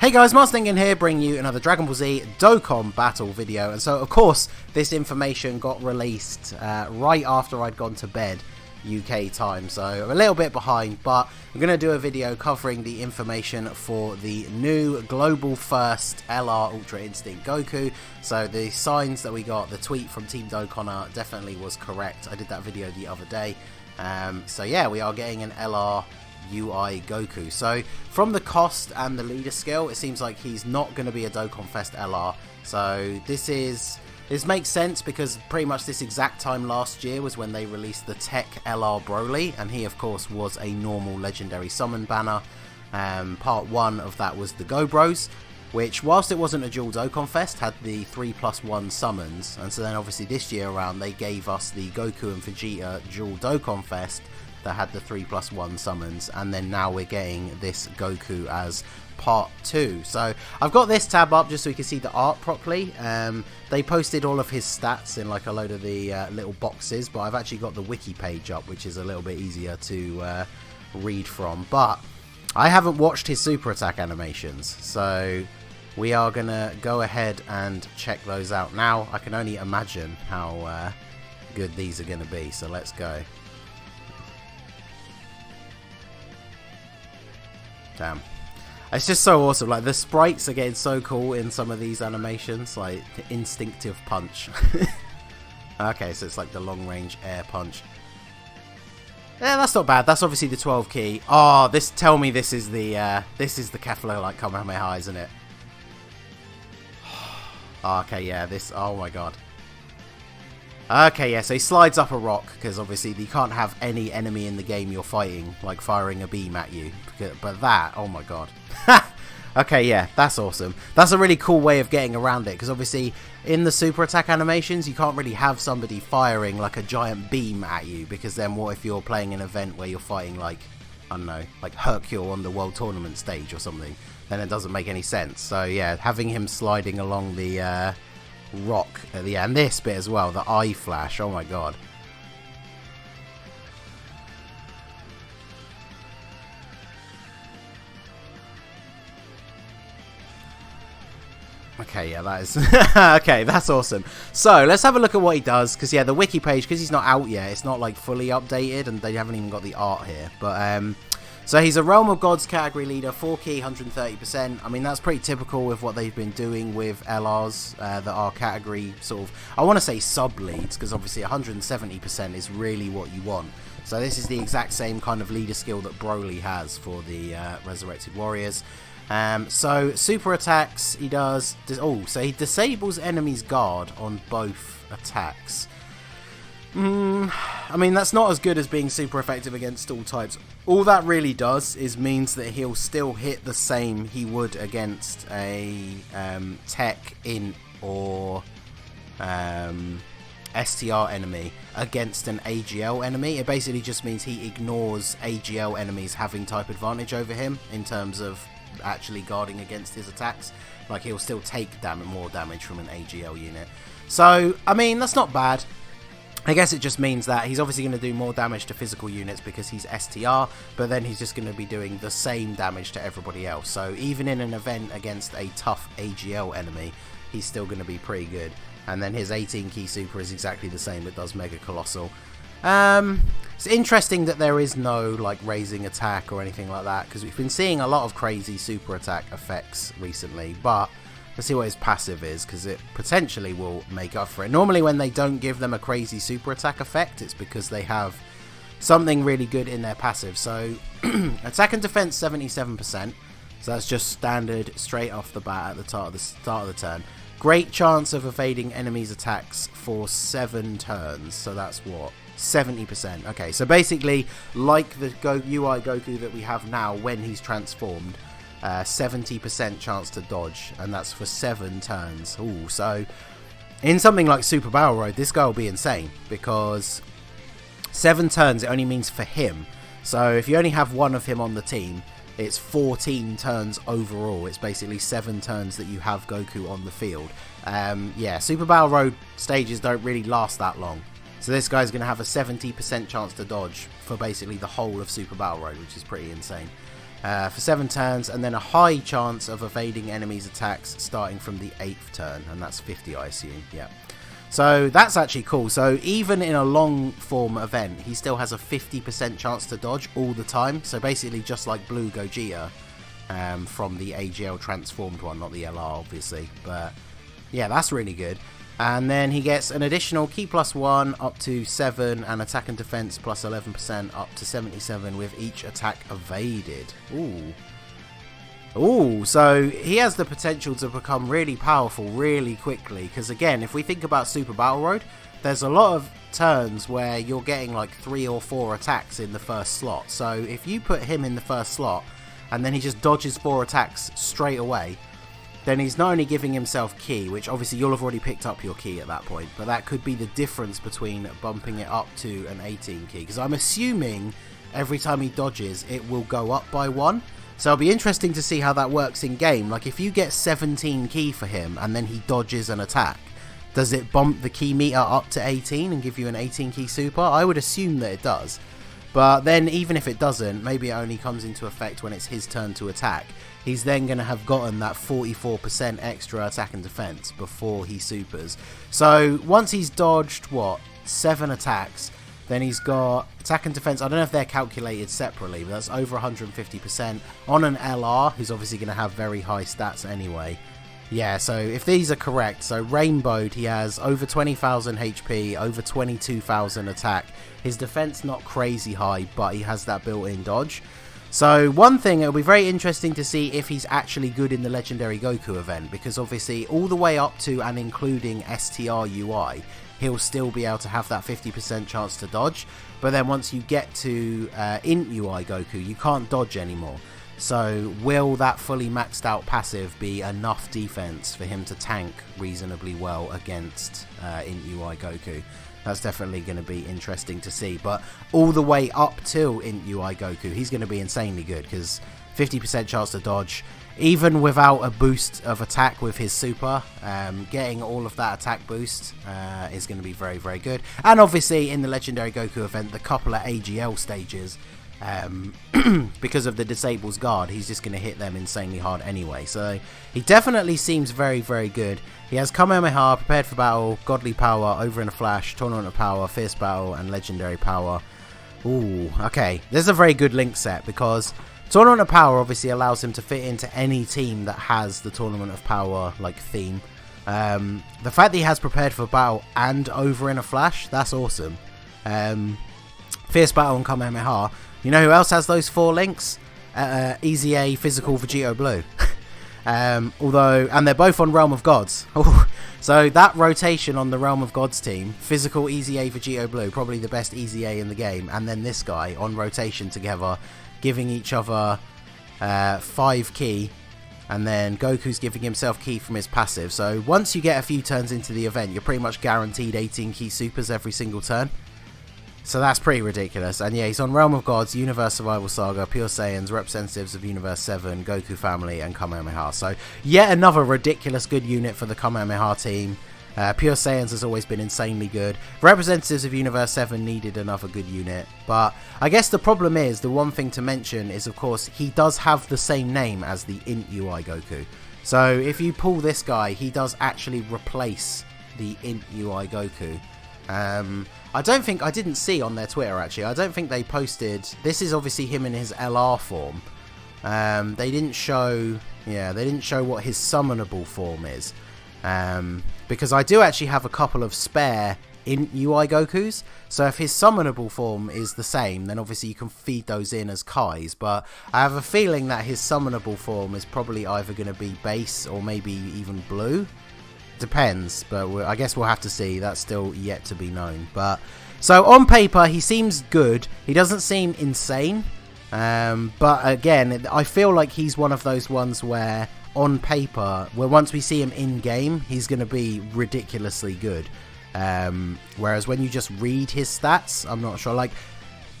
Hey guys, Ningen here, bringing you another Dragon Ball Z Dokkan battle video. And so, of course, this information got released right after I'd gone to bed, UK time. So, I'm a little bit behind, but I'm going to do a video covering the information for the new Global First LR Ultra Instinct Goku. So, the signs that we got, the tweet from Team Dokkan definitely was correct. I did that video the other day. So, yeah, we are getting an LR UI Goku. So from the cost and the leader skill, it seems like he's not going to be a Dokkan Fest LR. So this makes sense because pretty much this exact time last year was when they released the Tech LR Broly, and he of course was a normal legendary summon banner. Part 1 of that was the Go Bros, which whilst it wasn't a dual Dokkan Fest, had the 3+1 summons. And so then obviously this year around they gave us the Goku and Vegeta dual Dokkan Fest that had the 3+1 summons, and then now we're getting this Goku as part 2. So I've got this tab up just so you can see the art properly. They posted all of his stats in like a load of the little boxes, but I've actually got the wiki page up, which is a little bit easier to read from. But I haven't watched his super attack animations, so we are gonna go ahead and check those out now. I can only imagine how good these are gonna be, so let's go. Damn. It's just so awesome. Like, the sprites are getting so cool in some of these animations. Like, the instinctive punch. Okay, so it's like the long range air punch. Yeah, that's not bad. That's obviously the 12 key. Oh, tell me this is the Kefla, like, Kamehameha, isn't it? Okay, yeah, oh my god. Okay, yeah, so he slides up a rock, because obviously you can't have any enemy in the game you're fighting, like, firing a beam at you. But that, oh my god. Okay, yeah, that's awesome. That's a really cool way of getting around it, because obviously in the super attack animations, you can't really have somebody firing, like, a giant beam at you, because then what if you're playing an event where you're fighting, like, I don't know, like Hercule on the World Tournament stage or something? Then it doesn't make any sense. So, yeah, having him sliding along the rock at the end, this bit as well, the eye flash, oh my god. Okay, yeah, that is okay, that's awesome. So let's have a look at what he does, because yeah, the wiki page, because he's not out yet, it's not like fully updated, and they haven't even got the art here. But so he's a Realm of Gods category leader, 4 key, 130%. I mean, that's pretty typical with what they've been doing with LRs that are category sort of, I want to say sub leads, because obviously 170% is really what you want. So this is the exact same kind of leader skill that Broly has for the Resurrected Warriors. So super attacks, he does, so he disables enemies' guard on both attacks. I mean, that's not as good as being super effective against all types. All that really does is means that he'll still hit the same he would against a Tech, Int, or STR enemy against an AGL enemy. It basically just means he ignores AGL enemies having type advantage over him in terms of actually guarding against his attacks. Like, he'll still take more damage from an AGL unit. So, I mean, that's not bad. I guess it just means that he's obviously going to do more damage to physical units because he's STR, but then he's just going to be doing the same damage to everybody else. So even in an event against a tough AGL enemy, he's still going to be pretty good. And then his 18 key super is exactly the same. It does Mega Colossal. It's interesting that there is no like raising attack or anything like that, because we've been seeing a lot of crazy super attack effects recently, but let's see what his passive is, because it potentially will make up for it. Normally when they don't give them a crazy super attack effect, it's because they have something really good in their passive. So attack and defense 77%, so that's just standard straight off the bat at the start of the turn. Great chance of evading enemies' attacks for 7 turns, so that's what, 70%. Okay, so basically like the UI Goku that we have now when he's transformed, 70% chance to dodge, and that's for 7 turns. Ooh, so in something like Super Battle Road, this guy will be insane, because 7 turns it only means for him. So if you only have one of him on the team, it's 14 turns overall. It's basically 7 turns that you have Goku on the field. Yeah, Super Battle Road stages don't really last that long. So this guy's going to have a 70% chance to dodge for basically the whole of Super Battle Road, which is pretty insane. for 7 turns, and then a high chance of evading enemies' attacks starting from the 8th turn, and that's 50, I assume. Yeah. So that's actually cool. So even in a long form event, he still has a 50% chance to dodge all the time. So basically just like Blue Gogeta from the AGL transformed one, not the LR obviously. But yeah, that's really good. And then he gets an additional Ki +1 up to 7 and attack and defense plus 11% up to 77 with each attack evaded. Ooh. Ooh, so he has the potential to become really powerful really quickly, because again, if we think about Super Battle Road, there's a lot of turns where you're getting like 3 or 4 attacks in the first slot. So if you put him in the first slot and then he just dodges 4 attacks straight away, then he's not only giving himself Ki, which obviously you'll have already picked up your Ki at that point, but that could be the difference between bumping it up to an 18 Ki, because I'm assuming every time he dodges it will go up by 1. So it'll be interesting to see how that works in game. Like if you get 17 Ki for him and then he dodges an attack, does it bump the Ki meter up to 18 and give you an 18 Ki super? I would assume that it does. But then even if it doesn't, maybe it only comes into effect when it's his turn to attack. He's then going to have gotten that 44% extra attack and defense before he supers. So once he's dodged, what, 7 attacks, then he's got attack and defense. I don't know if they're calculated separately, but that's over 150% on an LR, who's obviously going to have very high stats anyway. Yeah, so if these are correct, so Rainbowed, he has over 20,000 HP, over 22,000 attack. His defense not crazy high, but he has that built-in dodge. So one thing, it'll be very interesting to see if he's actually good in the Legendary Goku event, because obviously all the way up to and including STR UI, he'll still be able to have that 50% chance to dodge. But then once you get to Int UI Goku, you can't dodge anymore. So will that fully maxed out passive be enough defense for him to tank reasonably well against Int UI Goku? That's definitely going to be interesting to see. But all the way up till Int UI Goku, he's going to be insanely good, because 50% chance to dodge, even without a boost of attack with his super, getting all of that attack boost is going to be very, very good. And obviously in the Legendary Goku event, the couple of AGL stages, because of the Disable's Guard, he's just going to hit them insanely hard anyway. So he definitely seems very, very good. He has Kamehameha, Prepared for Battle, Godly Power, Over in a Flash, Tournament of Power, Fierce Battle, and Legendary Power. Ooh, okay. This is a very good link set, because Tournament of Power obviously allows him to fit into any team that has the Tournament of Power like theme. The fact that he has Prepared for Battle and Over in a Flash, that's awesome. Fierce Battle and Kamehameha. You know who else has those 4 links? Easy A, Physical, Vegito Blue. And they're both on Realm of Gods. So that rotation on the Realm of Gods team, Physical, Easy A, Vegito Blue, probably the best Easy A in the game, and then this guy on rotation together, giving each other 5 Ki, and then Goku's giving himself Ki from his passive. So once you get a few turns into the event, you're pretty much guaranteed 18 Ki supers every single turn. So that's pretty ridiculous. And yeah, he's on Realm of Gods, Universe Survival Saga, Pure Saiyans, Representatives of Universe 7, Goku Family, and Kamehameha. So yet another ridiculous good unit for the Kamehameha team. Pure Saiyans has always been insanely good. Representatives of Universe 7 needed another good unit. But I guess the problem is, the one thing to mention is, of course, he does have the same name as the Int UI Goku. So if you pull this guy, he does actually replace the Int UI Goku. I didn't see on their Twitter actually, I don't think they posted, this is obviously him in his LR form. They didn't show what his summonable form is. Because I do actually have a couple of spare Int UI Gokus, so if his summonable form is the same, then obviously you can feed those in as Kais, but I have a feeling that his summonable form is probably either going to be base or maybe even blue. Depends, but I guess we'll have to see. That's still yet to be known. But so on paper, he seems good. He doesn't seem insane. But again, I feel like he's one of those ones where on paper, where once we see him in game, he's going to be ridiculously good. Whereas when you just read his stats, I'm not sure. Like,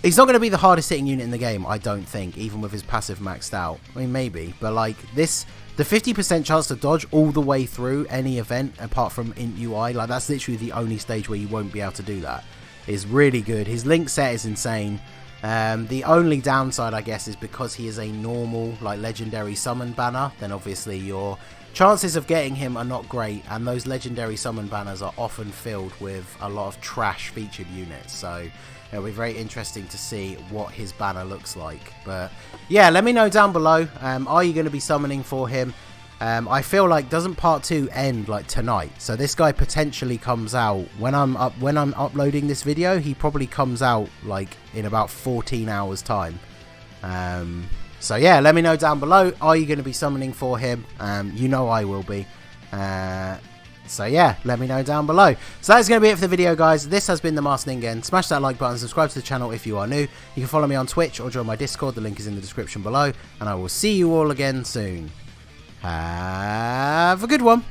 he's not going to be the hardest hitting unit in the game, I don't think, even with his passive maxed out. I mean, maybe, but like this. The 50% chance to dodge all the way through any event apart from Int UI, like that's literally the only stage where you won't be able to do that, is really good. His link set is insane. The only downside, I guess, is because he is a normal, like, legendary summon banner, then obviously your chances of getting him are not great, and those legendary summon banners are often filled with a lot of trash featured units, so it'll be very interesting to see what his banner looks like. But yeah, let me know down below, are you going to be summoning for him? I feel like, doesn't part 2 end like tonight? So this guy potentially comes out when I'm uploading this video. He probably comes out like in about 14 hours time. So yeah, let me know down below. Are you going to be summoning for him? You know I will be. So yeah, let me know down below. So that's going to be it for the video, guys. This has been the Master Ningen. Smash that like button, subscribe to the channel if you are new. You can follow me on Twitch or join my Discord. The link is in the description below. And I will see you all again soon. Have a good one.